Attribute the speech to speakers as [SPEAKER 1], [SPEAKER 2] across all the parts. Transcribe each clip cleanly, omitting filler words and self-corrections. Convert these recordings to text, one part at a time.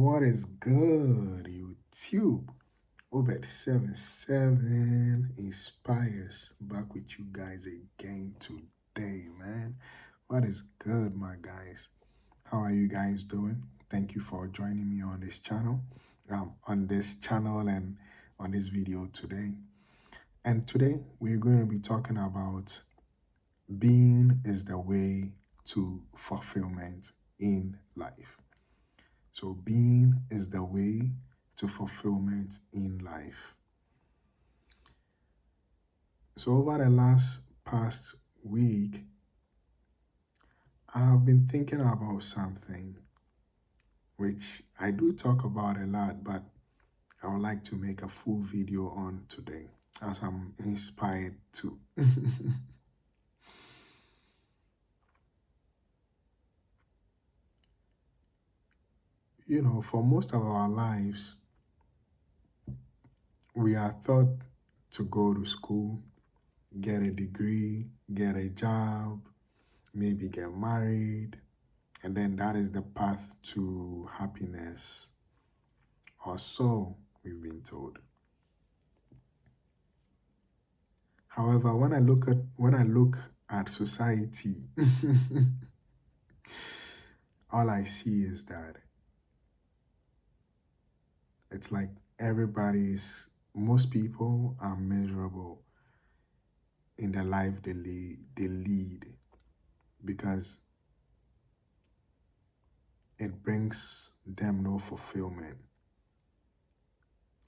[SPEAKER 1] What is good, YouTube? Obed77 Inspires back with you guys again today, man. What is good, my guys? How are you guys doing? Thank you for joining me on this channel, and on this video today. And today we're going to be talking about being is the way to fulfillment in life. So being is the way to fulfillment in life. So over the past week, I've been thinking about something which I do talk about a lot, but I would like to make a full video on today as I'm inspired to. You know, for most of our lives, we are taught to go to school, get a degree, get a job, maybe get married, and then that is the path to happiness, or so we've been told. However, when I look at society, all I see is that it's like most people are miserable in the life they lead because it brings them no fulfillment.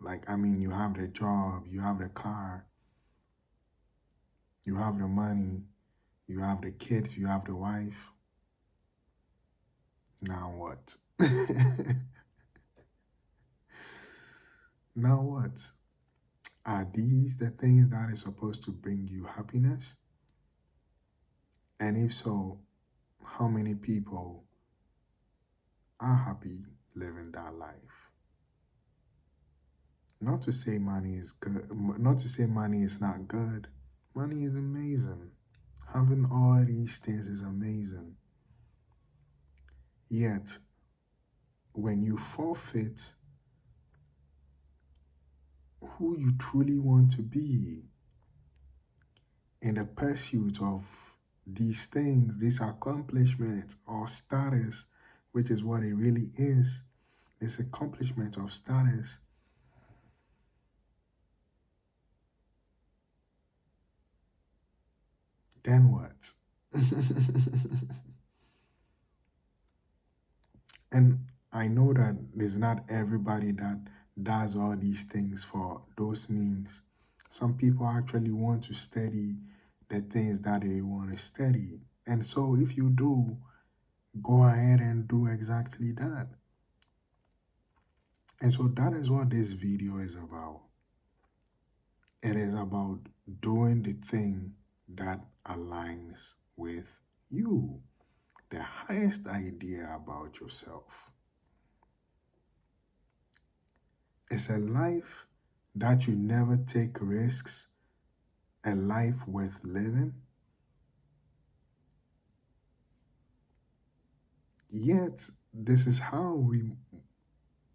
[SPEAKER 1] Like, I mean, you have the job, you have the car, you have the money, you have the kids, you have the wife. Now what? Now what? Are these the things that is supposed to bring you happiness? And if so, how many people are happy living that life? Not to say money is good, not to say money is not good. Money is amazing. Having all these things is amazing. Yet, when you forfeit who you truly want to be in the pursuit of these things, these accomplishments or status, which is what it really is, this accomplishment of status, then what? And I know that there's not everybody that does all these things for those means. Some people actually want to study the things that they want to study. And so if you do, go ahead and do exactly that. And so that is what this video is about. It is about doing the thing that aligns with you, the highest idea about yourself. It's a life that you never take risks, a life worth living. Yet, this is how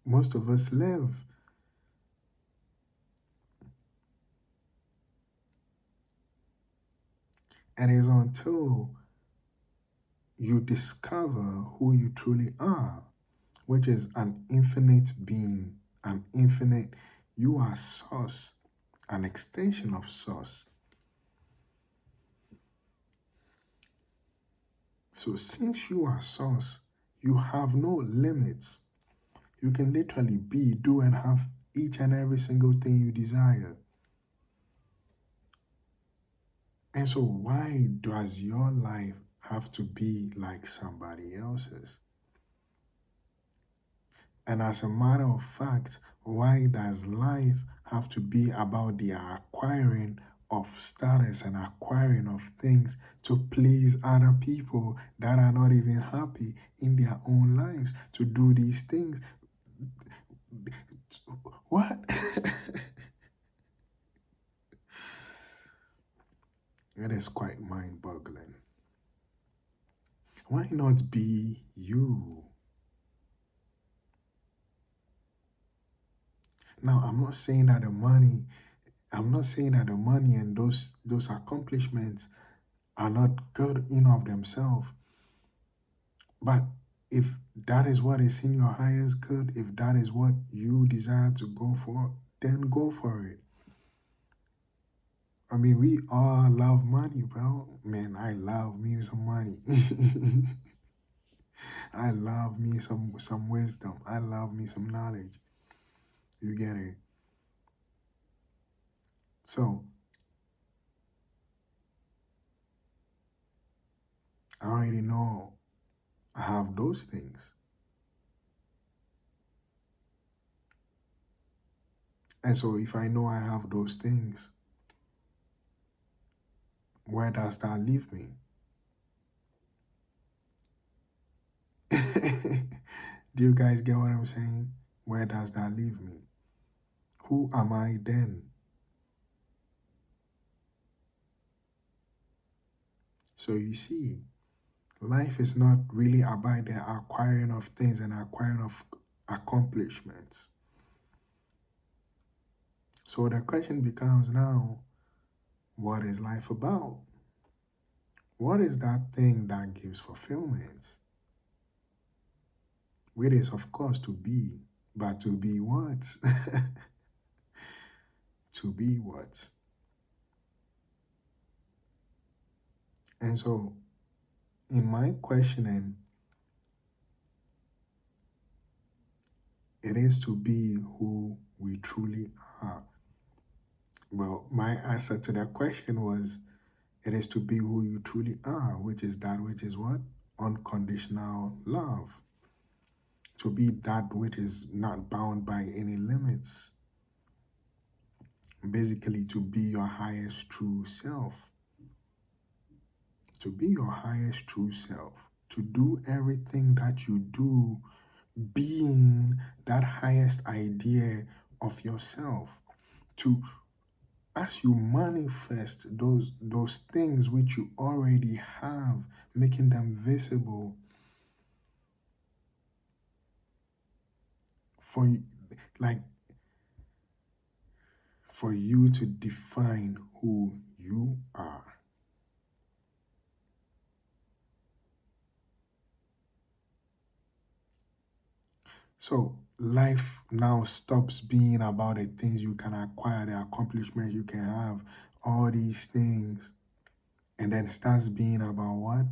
[SPEAKER 1] most of us live. And it's until you discover who you truly are, which is an infinite being, you are source, an extension of source. So since you are source, you have no limits. You can literally be, do, and have each and every single thing you desire. And so why does your life have to be like somebody else's? And as a matter of fact, why does life have to be about the acquiring of status and acquiring of things to please other people that are not even happy in their own lives to do these things? What? It is quite mind-boggling. Why not be you? Now, I'm not saying that the money and those accomplishments are not good in of themselves, but if that is what is in your highest good, if that is what you desire to go for, then go for it. I mean, we all love money, bro. Man, I love me some money. I love me some wisdom. I love me some knowledge. You get it? So I already know I have those things. And so if I know I have those things, where does that leave me? Do you guys get what I'm saying? Where does that leave me? Who am I then? So you see, life is not really about the acquiring of things and acquiring of accomplishments. So the question becomes now, what is life about? What is that thing that gives fulfillment? Which is, of course, to be, but to be what? To be what? And so, in my questioning, it is to be who we truly are. Well, my answer to that question was it is to be who you truly are, which is that which is what? Unconditional love. To be that which is not bound by any limits. Basically, to be your highest true self. To be your highest true self. To do everything that you do being that highest idea of yourself. To as you manifest those things which you already have, making them visible for like for you to define who you are. So life now stops being about the things you can acquire, the accomplishments you can have, all these things, and then starts being about what?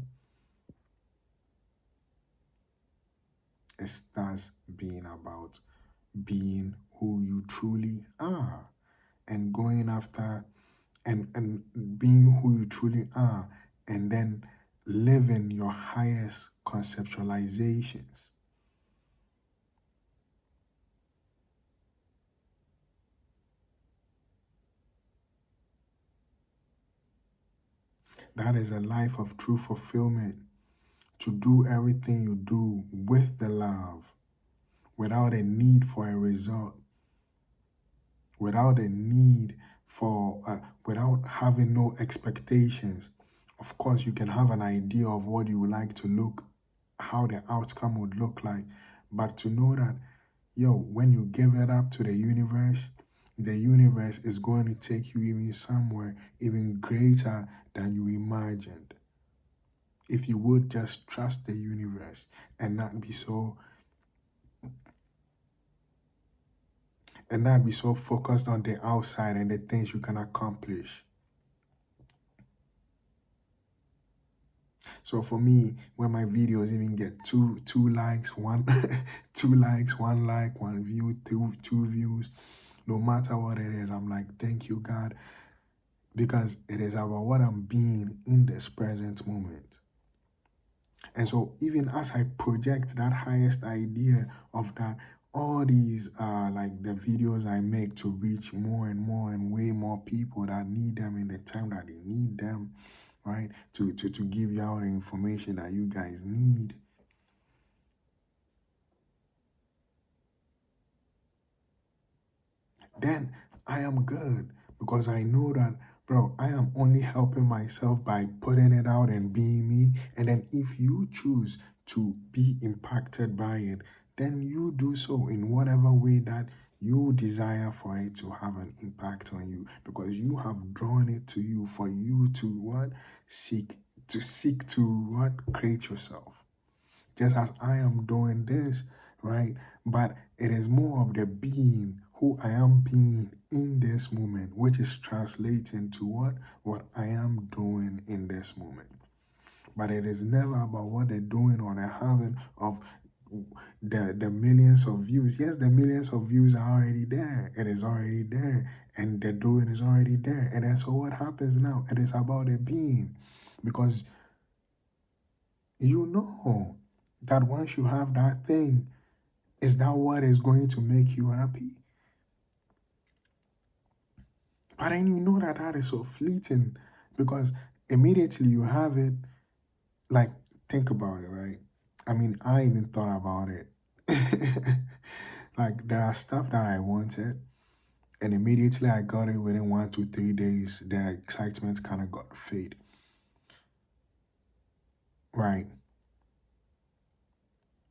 [SPEAKER 1] It starts being about being who you truly are and going after and being who you truly are and then living your highest conceptualizations. That is a life of true fulfillment. To do everything you do with the love, without a need for a result, without a need for, without having no expectations. Of course, you can have an idea of what you would like to look, how the outcome would look like, but to know that, yo, when you give it up to the universe is going to take you even somewhere even greater than you imagined. If you would just trust the universe and not be so focused on the outside and the things you can accomplish. So for me, when my videos even get two likes, one 2 likes, 1 like, 1 view, two views, no matter what it is, I'm like, thank you, God, because it is about what I'm being in this present moment. And so even as I project that highest idea of that, all these like the videos I make to reach more and more and way more people that need them in the time that they need them, right? To give you all the information that you guys need. Then I am good because I know that, bro, I am only helping myself by putting it out and being me. And then if you choose to be impacted by it, then you do so in whatever way that you desire for it to have an impact on you because you have drawn it to you for you to what? Seek to what? Create yourself. Just as I am doing this, right? But it is more of the being who I am being in this moment, which is translating to what? What I am doing in this moment. But it is never about what they're doing or they're having of the millions of views. Yes, the millions of views are already there. It is already there. And the doing is already there. And then so what happens now? It is about the being. Because you know that once you have that thing, is that what is going to make you happy? But then you know that that is so fleeting because immediately you have it, like, think about it, right? I mean, I even thought about it. Like, there are stuff that I wanted, and immediately I got it within 1 to 3 days, the excitement kind of got fade. Right.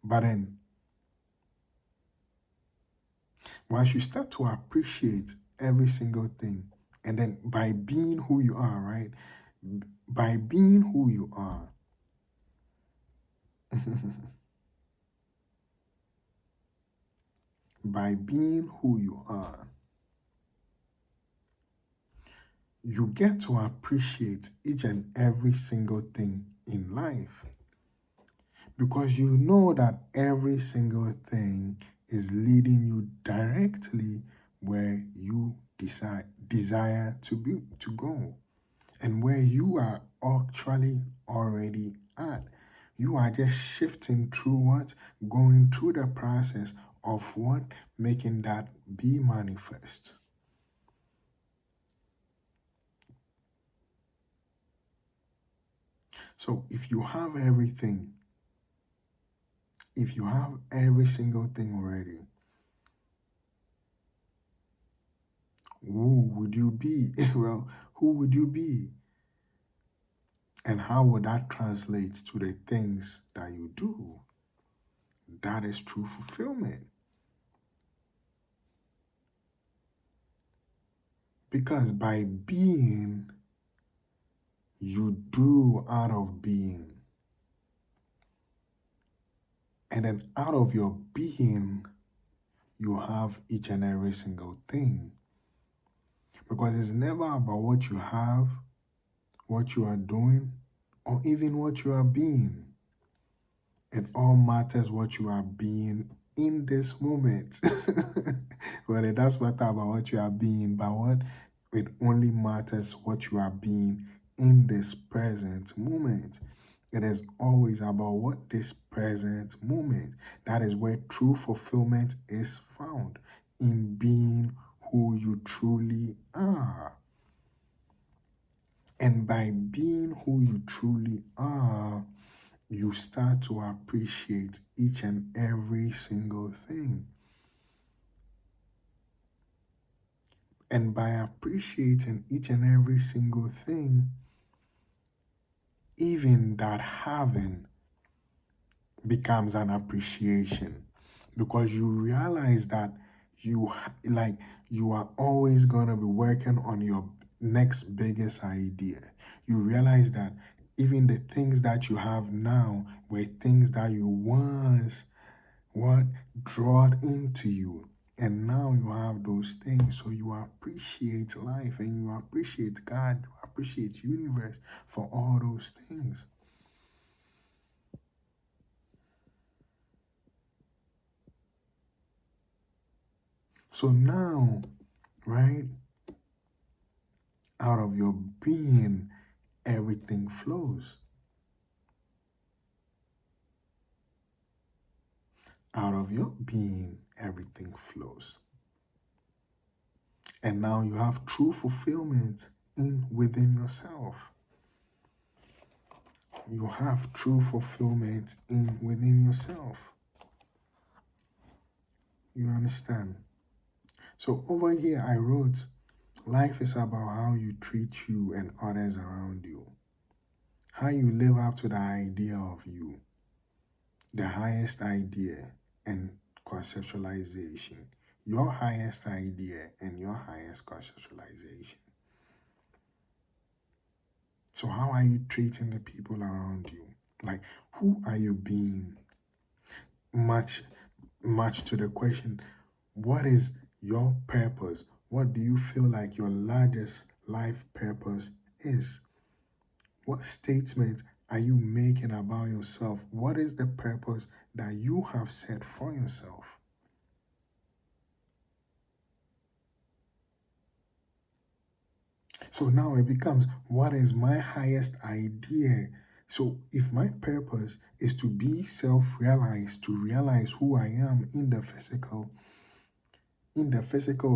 [SPEAKER 1] But then once you start to appreciate every single thing, and then by being who you are, right? By being who you are, by being who you are, you get to appreciate each and every single thing in life because you know that every single thing is leading you directly where you desire to go and where you are actually already at. You are just shifting through what? Going through the process of what? Making that be manifest. So if you have everything, if you have every single thing already, who would you be? Well, who would you be? And how would that translate to the things that you do? That is true fulfillment. Because by being, you do out of being. And then out of your being, you have each and every single thing. Because it's never about what you have, what you are doing, or even what you are being. It all matters what you are being in this moment. Well, it does matter about what you are being, but what it only matters what you are being in this present moment. It is always about what this present moment. That is where true fulfillment is found in being who you truly are. And by being who you truly are, you start to appreciate each and every single thing. And by appreciating each and every single thing, even that having becomes an appreciation because you realize that you are always going to be working on your next biggest idea. You realize that even the things that you have now were things that you once what drawed into you, and now you have those things, so you appreciate life and you appreciate God, you appreciate universe for all those things. So now, right, out of your being, everything flows. Out of your being, everything flows. And now you have true fulfillment in within yourself. You have true fulfillment in within yourself. You understand? So over here I wrote, life is about how you treat you and others around you. How you live up to the idea of you, the highest idea and conceptualization. your highest idea and your highest conceptualization. So, how are you treating the people around you? Like, who are you being? Much, much to the question, what is your purpose? What do you feel like your largest life purpose is? What statement are you making about yourself? What is the purpose that you have set for yourself? So now it becomes, what is my highest idea? So if my purpose is to be self-realized, to realize who I am in the physical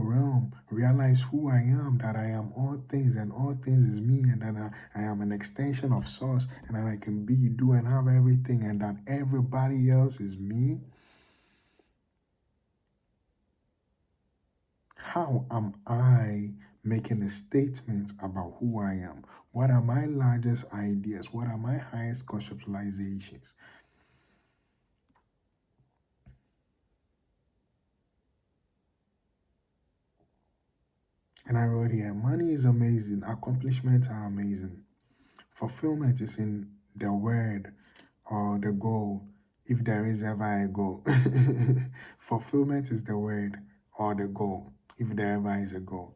[SPEAKER 1] realm, realize who I am, that I am all things and all things is me, and that I am an extension of source, and that I can be, do, and have everything, and that everybody else is me. How am I making a statement about who I am? What are my largest ideas? What are my highest conceptualizations? And I wrote here, money is amazing, accomplishments are amazing. Fulfillment is in the word or the goal, if there is ever a goal. Fulfillment is the word or the goal, if there ever is a goal.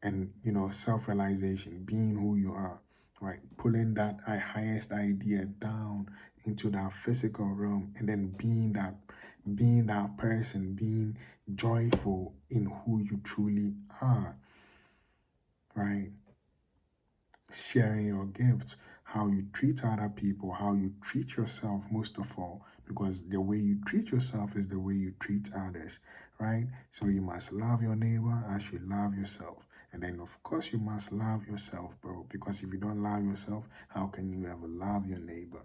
[SPEAKER 1] And, self-realization, being who you are, right? Pulling that highest idea down into that physical realm, and then being that person, being joyful in who you truly are, right? Sharing your gifts, how you treat other people, how you treat yourself, most of all, because the way you treat yourself is the way you treat others, right? So you must love your neighbor as you love yourself. And then, of course, you must love yourself, bro, because if you don't love yourself, how can you ever love your neighbor?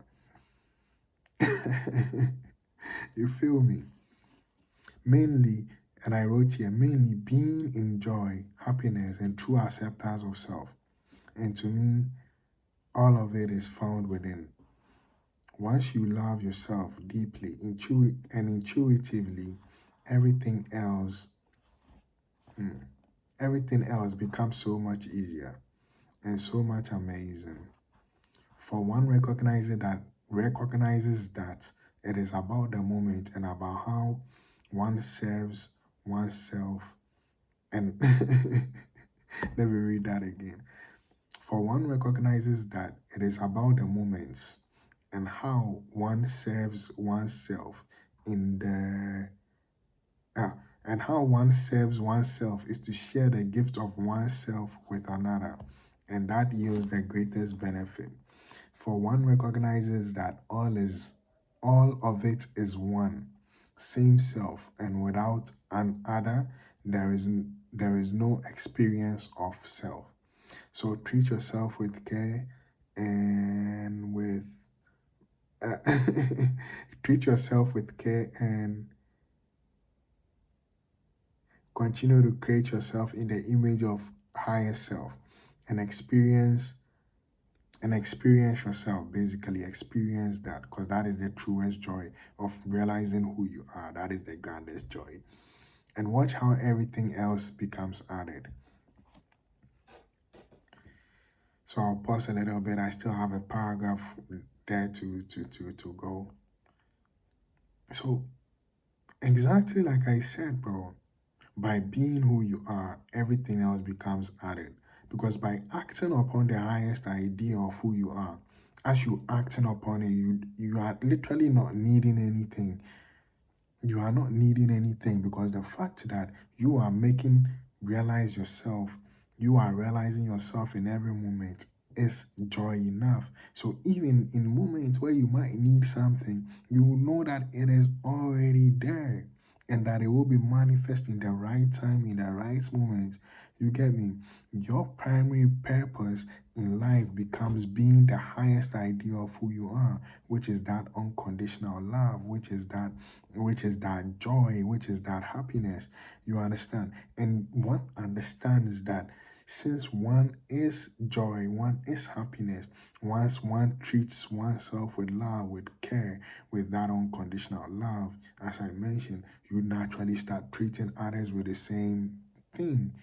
[SPEAKER 1] You feel me? Mainly, and I wrote here, mainly being in joy, happiness, and true acceptance of self. And to me, all of it is found within. Once you love yourself deeply, and intuitively, everything else, everything else becomes so much easier and so much amazing. For one recognizes that it is about the moment and about how one serves oneself. And let me read that again. For one recognizes that it is about the moments and how one serves oneself in the ah, and how one serves oneself is to share the gift of oneself with another, and that yields the greatest benefit. For one recognizes that all of it is one, same self, and without an other, there is no experience of self. So treat yourself with care and with uh, treat yourself with care and continue to create yourself in the image of higher self and experience yourself, basically experience that, because that is the truest joy of realizing who you are. That is the grandest joy. And watch how everything else becomes added. So I'll pause a little bit. I still have a paragraph there to go. So exactly like I said, bro, by being who you are, everything else becomes added. Because by acting upon the highest idea of who you are, as you acting upon it, you are literally not needing anything. You are not needing anything, because the fact that you are making realize yourself, you are realizing yourself in every moment is joy enough. So even in moments where you might need something, you will know that it is already there and that it will be manifest in the right time, in the right moment. You get me? Your primary purpose in life becomes being the highest idea of who you are, which is that unconditional love, which is that joy, which is that happiness. You understand? And one understands that Since one is joy, one is happiness, once one treats oneself with love, with care, with that unconditional love, as I mentioned, you naturally start treating others with the same thing.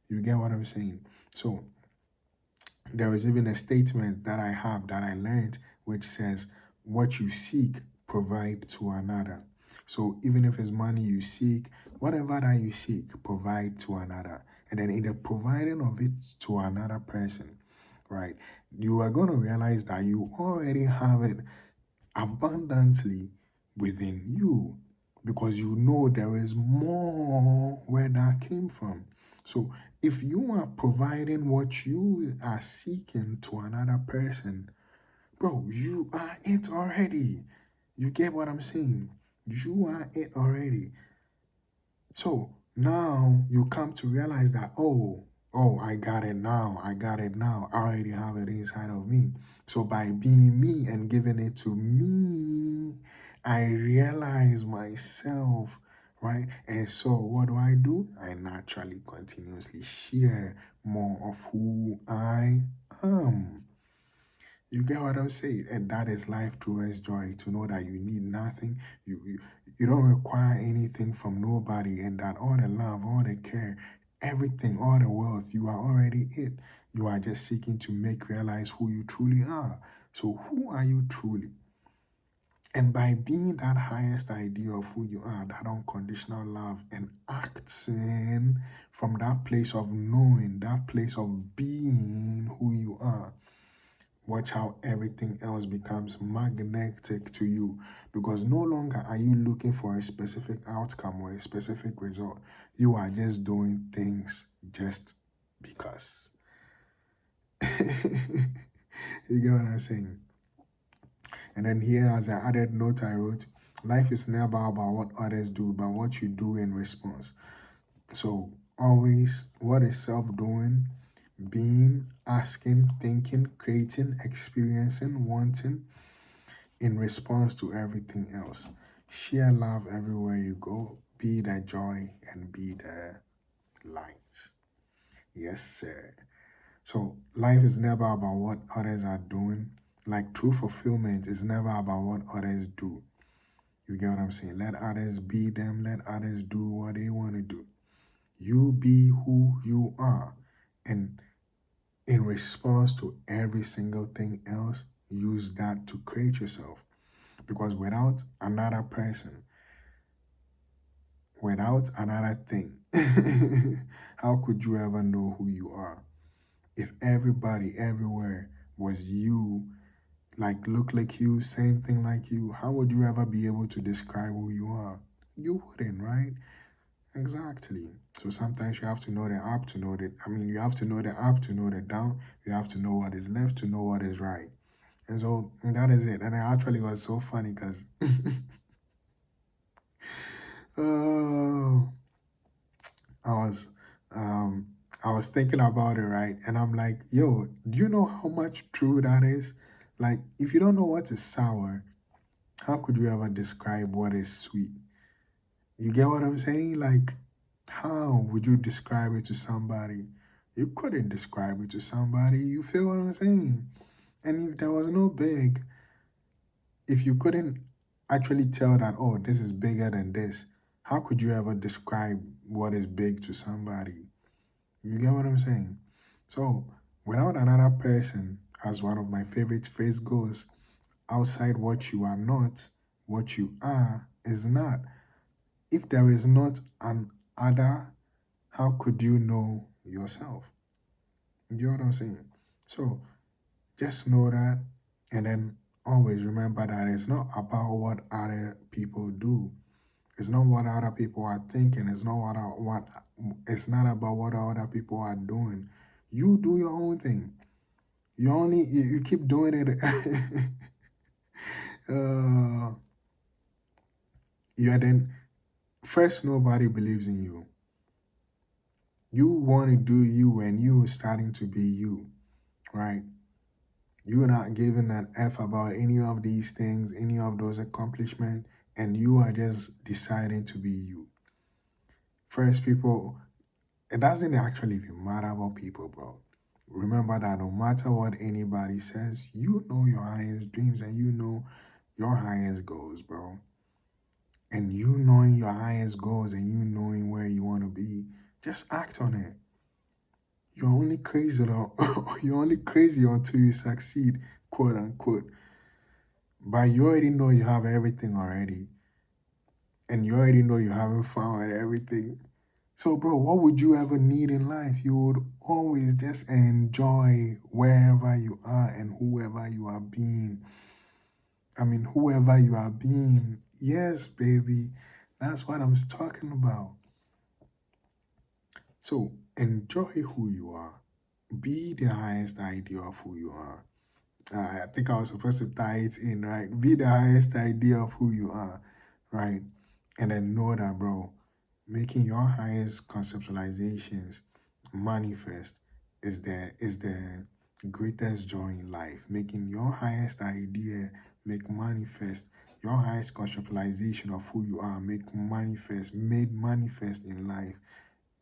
[SPEAKER 1] You get what I'm saying? So there is even a statement that I have that I learned, which says, what you seek, provide to another. So even if it's money you seek, whatever that you seek, provide to another. And then in the providing of it to another person, right, you are going to realize that you already have it abundantly within you, because you know there is more where that came from. So if you are providing what you are seeking to another person, bro, you are it already. You get what I'm saying? You are it already. So now you come to realize that, oh, I got it now. I got it now. I already have it inside of me. So by being me and giving it to me, I realize myself, right? And so what do? I naturally continuously share more of who I am. You get what I'm saying? And that is life towards joy, to know that you need nothing. You don't require anything from nobody, and that all the love, all the care, everything, all the wealth, you are already it. You are just seeking to make realize who you truly are. So who are you truly? And by being that highest idea of who you are, that unconditional love, and acting from that place of knowing, that place of being who you are, watch how everything else becomes magnetic to you, because no longer are you looking for a specific outcome or a specific result. You are just doing things just because. You get what I'm saying? And then here, as an added note, I wrote, life is never about what others do, but what you do in response. So always, what is self doing? Being, asking, thinking, creating, experiencing, wanting, in response to everything else. Share love everywhere you go. Be the joy and be the light. Yes, sir. So life is never about what others are doing. Like true fulfillment is never about what others do. You get what I'm saying? Let others be them. Let others do what they want to do. You be who you are. And in response to every single thing else, use that to create yourself. Because without another person, without another thing, how could you ever know who you are? If everybody everywhere was you, like look like you, same thing like you, how would you ever be able to describe who you are? You wouldn't, right? Exactly. So sometimes you have to know the up to know the, you have to know the up to know the down. You have to know what is left to know what is right. And so that is it. And it actually was so funny because oh, I was um I was thinking about it, right? And I'm like, yo, do you know how much true that is? Like, if you don't know what is sour, how could you ever describe what is sweet? You get what I'm saying? Like, how would you describe it to somebody? You couldn't describe it to somebody. You feel what I'm saying? And if there was no big, if you couldn't actually tell that, oh, this is bigger than this, how could you ever describe what is big to somebody? You get what I'm saying? So, without another person, as one of my favorite phrase goes, outside what you are not, what you are is not. If there is not an other, how could you know yourself? You get what I'm saying? So, just know that, and then always remember that it's not about what other people do. It's not what other people are thinking. It's not about what other people are doing. You do your own thing. You keep doing it. uh, yeah, then first nobody believes in you. You want to do you, and you are starting to be you, right? You're not giving an F about any of these things, any of those accomplishments, and you are just deciding to be you. First, people It doesn't actually even matter about people, bro. Remember that no matter what anybody says, you know your highest dreams and you know your highest goals, bro. And you knowing your highest goals and you knowing where you want to be, just act on it. You're only crazy though. You're only crazy until you succeed, quote unquote. But you already know you have everything already. And you already know you haven't found everything. So, bro, what would you ever need in life? You would always just enjoy wherever you are and whoever you are being. I mean, whoever you are being. Yes, baby. That's what I'm talking about. So, enjoy who you are. Be the highest idea of who you are. I think I was supposed to tie it in, right? Be the highest idea of who you are, right? And then know that, bro, making your highest conceptualizations manifest is the greatest joy in life. Making your highest idea make manifest your highest conceptualization of who you are, make manifest, made manifest in life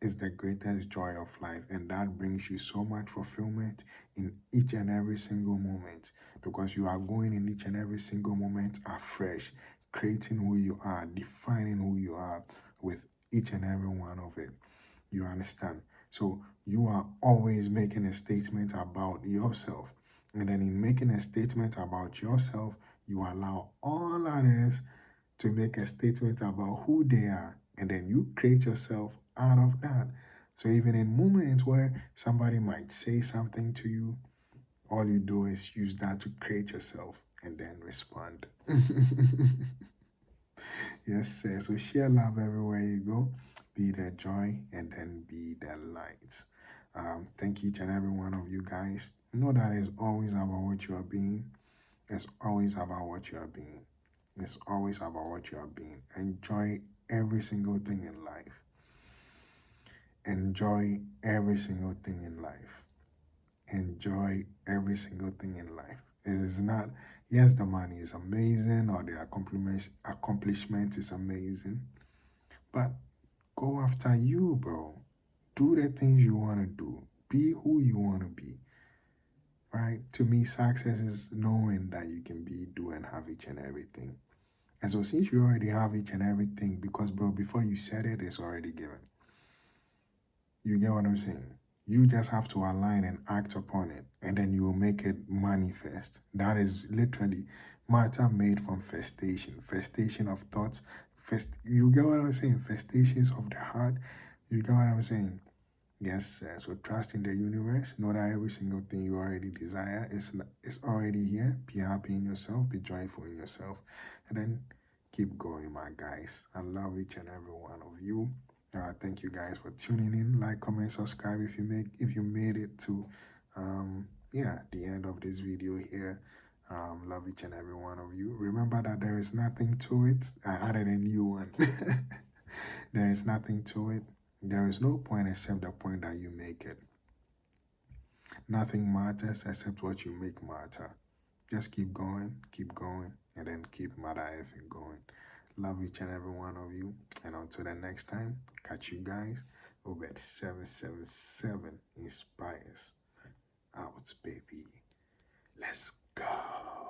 [SPEAKER 1] is the greatest joy of life, and that brings you so much fulfillment in each and every single moment because you are going in each and every single moment afresh, creating who you are, defining who you are with each and every one of it. You understand? So you are always making a statement about yourself, and then in making a statement about yourself, you allow all others to make a statement about who they are, and then you create yourself out of that. So even in moments where somebody might say something to you, all you do is use that to create yourself and then respond. Yes, sir. So share love everywhere you go. Be the joy and then be the light. Thank each and every one of you guys. Know that it's always about what you are being. It's always about what you are being. It's always about what you are being. Enjoy every single thing in life. Enjoy every single thing in life. Enjoy every single thing in life. It is not, yes, the money is amazing or the accomplishment is amazing, but go after you, bro. Do the things you want to do. Be who you want to be, right? To me, success is knowing that you can be, do, and have each and everything. And so since you already have each and everything, because bro, before you said it, it's already given. You get what I'm saying? You just have to align and act upon it, and then you will make it manifest. That is literally matter made from festation, festation of thoughts. You get what I'm saying? Festations of the heart. You get what I'm saying? Yes, sir. So trust in the universe. Know that every single thing you already desire is already here. Be happy in yourself. Be joyful in yourself, and then keep going, my guys. I love each and every one of you. Thank you guys for tuning in. Like, comment, subscribe if you made it to the end of this video here. Love each and every one of you. Remember that there is nothing to it. I added a new one. There is nothing to it. There is no point except the point that you make it. Nothing matters except what you make matter. Just keep going, and then keep matter effing going. Love each and every one of you. And until the next time, catch you guys over at 777 Inspires. Out, baby. Let's go.